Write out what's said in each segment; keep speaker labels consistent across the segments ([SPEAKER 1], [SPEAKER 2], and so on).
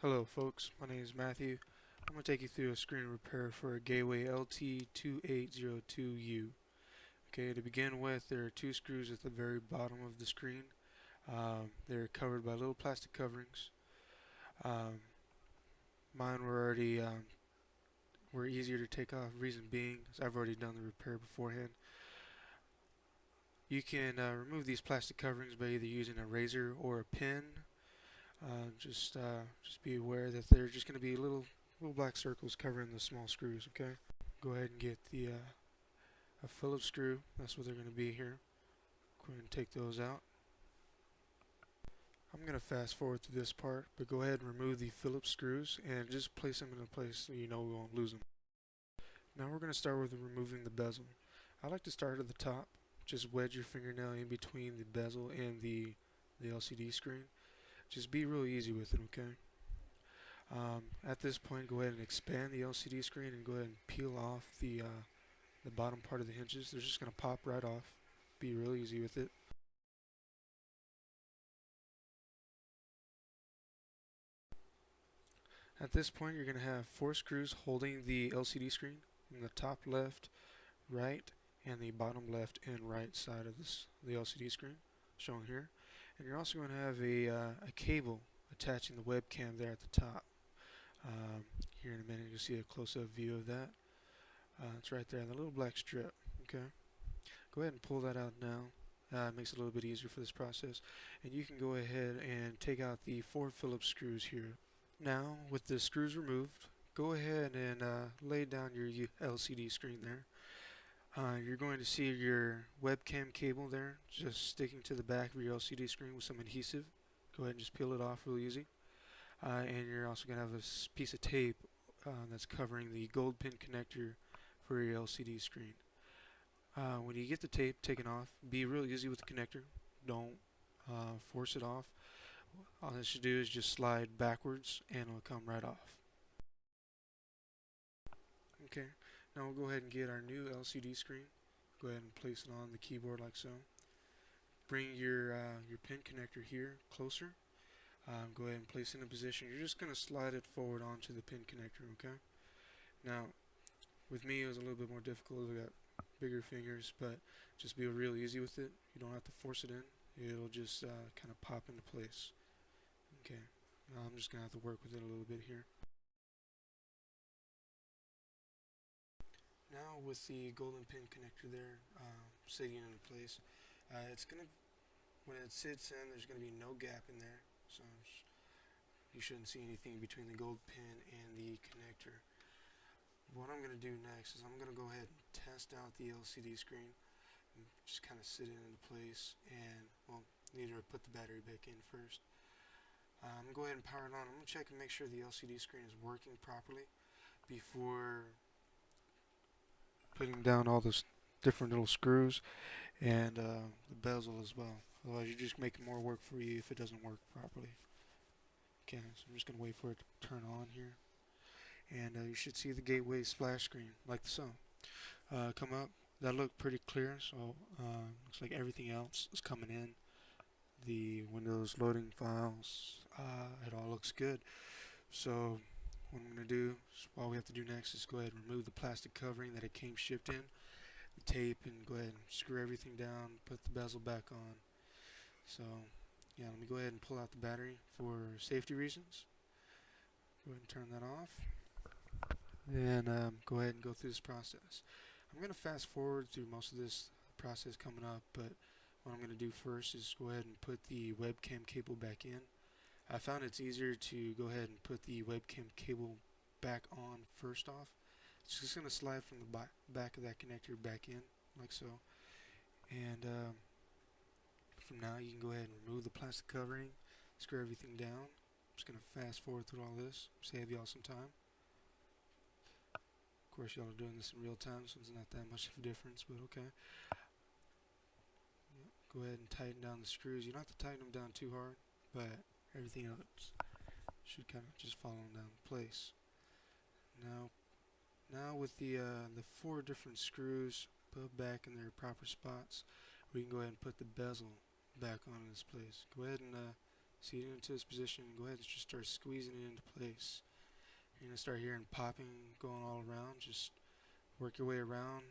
[SPEAKER 1] Hello folks, my name is Matthew. I'm going to take you through a screen repair for a Gateway LT2802U. Okay, to begin with, there are two screws at the very bottom of the screen. They're covered by little plastic coverings. Um, Mine were easier to take off, reason being is I've already done the repair beforehand. You can remove these plastic coverings by either using a razor or a pin. Just be aware that they're just going to be little black circles covering the small screws. Okay. Go ahead and get the a Phillips screw. That's what they're going to be here. Go ahead and take those out. I'm going to fast forward to this part, but go ahead and remove the Phillips screws and just place them in a place so you know we won't lose them. Now we're going to start with removing the bezel. I like to start at the top. Just wedge your fingernail in between the bezel and the LCD screen. Just be real easy with it, okay? At this point, go ahead and expand the LCD screen and go ahead and peel off the bottom part of the hinges. They're just going to pop right off. Be real easy with it. At this point, you're going to have 4 screws holding the LCD screen in the top left, right, and the bottom left and right side of the LCD screen, shown here. And you're also going to have a cable attaching the webcam there at the top. Here in a minute, you'll see a close-up view of that. It's right there, the little black strip. Okay. Go ahead and pull that out now. It makes it a little bit easier for this process. And you can go ahead and take out the 4 Phillips screws here. Now, with the screws removed, go ahead and lay down your LCD screen there. You're going to see your webcam cable there just sticking to the back of your LCD screen with some adhesive. Go ahead and just peel it off real easy. And you're also going to have a piece of tape that's covering the gold pin connector for your LCD screen. When you get the tape taken off, be real easy with the connector. Don't force it off. All it should do is just slide backwards and it'll come right off. Okay, now we'll go ahead and get our new LCD screen. Go ahead and place it on the keyboard like so. Bring your pin connector here closer. Go ahead and place it in position. You're just going to slide it forward onto the pin connector, okay? Now, with me it was a little bit more difficult. I got bigger fingers, but just be real easy with it. You don't have to force it in. It'll just kind of pop into place. Okay, now I'm just going to have to work with it a little bit here. Now with the golden pin connector there sitting into place, it's going to, when it sits in, there's going to be no gap in there. So you shouldn't see anything between the gold pin and the connector. What I'm going to do next is I'm going to go ahead and test out the LCD screen and just kind of sit it into place, and well, need to put the battery back in first. I'm going to go ahead and power it on. I'm going to check and make sure the LCD screen is working properly before putting down all those different little screws and the bezel as well. Otherwise you're just making more work for you if it doesn't work properly. Okay, so I'm just going to wait for it to turn on here. And you should see the gateway splash screen like so. Come up. That looked pretty clear, so looks like everything else is coming in. The Windows loading files, it all looks good. So what I'm going to do, all we have to do next is go ahead and remove the plastic covering that it came shipped in, the tape, and go ahead and screw everything down, put the bezel back on. So yeah, let me go ahead and pull out the battery for safety reasons. Go ahead and turn that off. And go ahead and go through this process. I'm going to fast forward through most of this process coming up, but what I'm going to do first is go ahead and put the webcam cable back in. I found it's easier to go ahead and put the webcam cable back on first off. It's just going to slide from the back of that connector back in, like so. And from now you can go ahead and remove the plastic covering, screw everything down. I'm just going to fast forward through all this, save y'all some time. Of course, y'all are doing this in real time, so it's not that much of a difference, but okay. Yep. Go ahead and tighten down the screws. You don't have to tighten them down too hard, but everything else should kind of just fall down in place. Now with the 4 different screws put back in their proper spots, we can go ahead and put the bezel back on in its place. Go ahead and seat it into this position and go ahead and just start squeezing it into place. You're going to start hearing popping going all around. Just work your way around,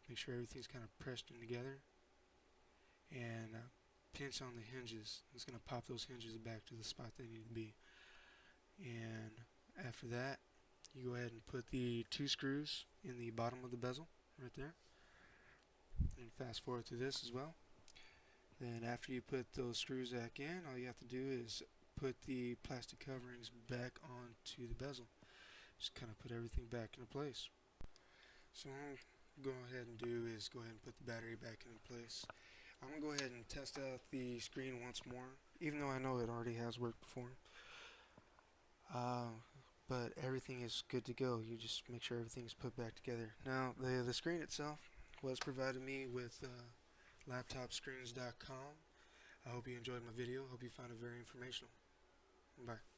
[SPEAKER 1] make sure everything's kind of pressed in together, and pinch on the hinges. It's going to pop those hinges back to the spot they need to be. And after that, you go ahead and put the 2 screws in the bottom of the bezel right there, and fast forward to this as well. Then after you put those screws back in, all you have to do is put the plastic coverings back onto the bezel. Just kind of put everything back into place. So what I'm going to go ahead and do is go ahead and put the battery back into place. I'm going to go ahead and test out the screen once more, even though I know it already has worked before. But everything is good to go. You just make sure everything's put back together. Now, the screen itself was provided me with laptopscreens.com. I hope you enjoyed my video. Hope you found it very informational. Bye.